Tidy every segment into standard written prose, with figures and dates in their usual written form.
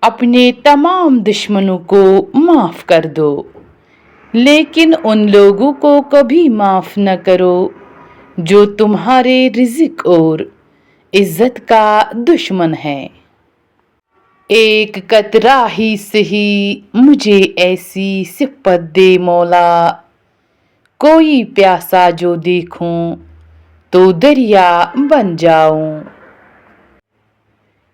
अपने तमाम दुश्मनों को माफ कर दो, लेकिन उन लोगों को कभी माफ न करो जो तुम्हारे रिज़्क और इज्जत का दुश्मन है। एक कतरा ही सही मुझे ऐसी सिफ़त दे मौला, कोई प्यासा जो देखूं तो दरिया बन जाऊं।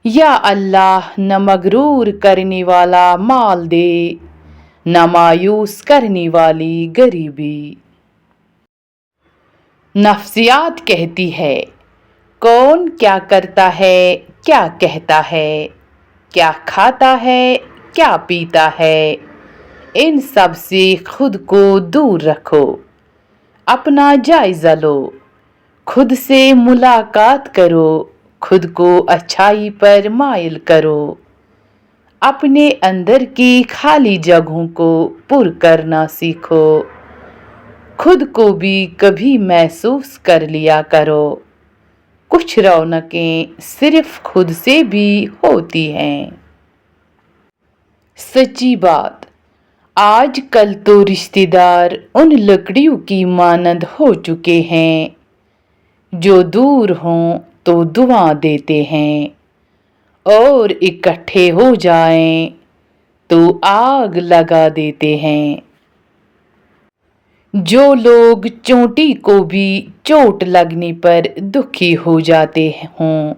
या अल्लाह, न मगरूर करने वाला माल दे, न मायूस करने वाली गरीबी। नफ्सियात कहती है, कौन क्या करता है, क्या कहता है, क्या खाता है, क्या पीता है, इन सब से खुद को दूर रखो। अपना जायजा लो, खुद से मुलाकात करो, खुद को अच्छाई पर माइल करो। अपने अंदर की खाली जगहों को पुर करना सीखो। खुद को भी कभी महसूस कर लिया करो। कुछ रौनकें सिर्फ खुद से भी होती हैं। सच्ची बात, आज कल तो रिश्तेदार उन लकड़ियों की मानंद हो चुके हैं जो दूर हों तो दुआ देते हैं, और इकट्ठे हो जाएं तो आग लगा देते हैं। जो लोग चोटी को भी चोट लगने पर दुखी हो जाते हों,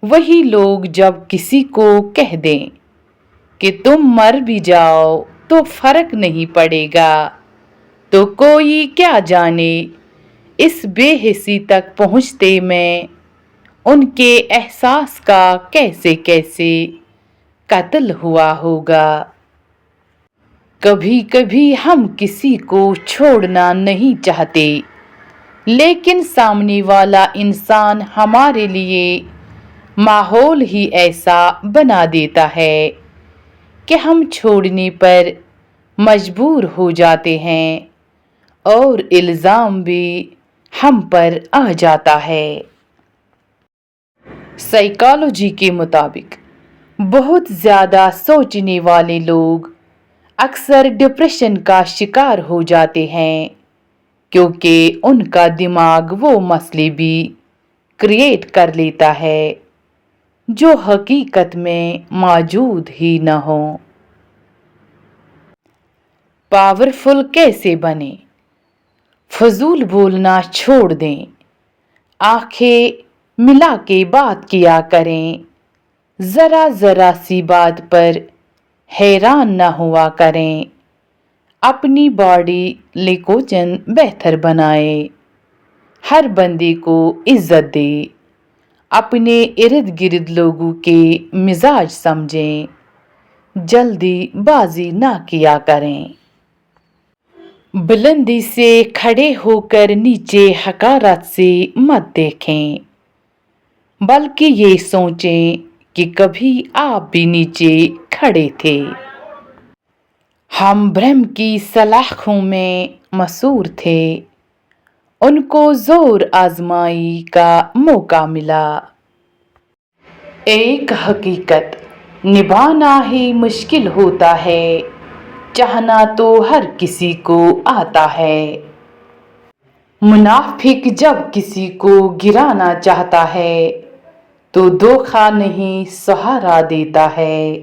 वही लोग जब किसी को कह दें कि तुम मर भी जाओ तो फर्क नहीं पड़ेगा, तो कोई क्या जाने इस बेहिसी तक पहुँचते में उनके एहसास का कैसे कैसे कत्ल हुआ होगा। कभी कभी हम किसी को छोड़ना नहीं चाहते, लेकिन सामने वाला इंसान हमारे लिए माहौल ही ऐसा बना देता है कि हम छोड़ने पर मजबूर हो जाते हैं और इल्ज़ाम भी हम पर आ जाता है। साइकोलॉजी के मुताबिक बहुत ज़्यादा सोचने वाले लोग अक्सर डिप्रेशन का शिकार हो जाते हैं, क्योंकि उनका दिमाग वो मसले भी क्रिएट कर लेता है जो हकीकत में मौजूद ही न हो। पावरफुल कैसे बने? फजूल बोलना छोड़ दें, आंखें मिला के बात किया करें, ज़रा ज़रा सी बात पर हैरान न हुआ करें, अपनी बॉडी लिकोजन बेहतर बनाए, हर बंदे को इज्जत दे, अपने इर्द गिर्द लोगों के मिजाज समझें, जल्दी बाजी ना किया करें। बुलंदी से खड़े होकर नीचे हकारत से मत देखें, बल्कि ये सोचें कि कभी आप भी नीचे खड़े थे। हम ब्रह्म की सलाखों में मसूर थे, उनको जोर आजमाई का मौका मिला। एक हकीकत निभाना ही मुश्किल होता है, चाहना तो हर किसी को आता है। मुनाफिक जब किसी को गिराना चाहता है तो धोखा नहीं सहारा देता है।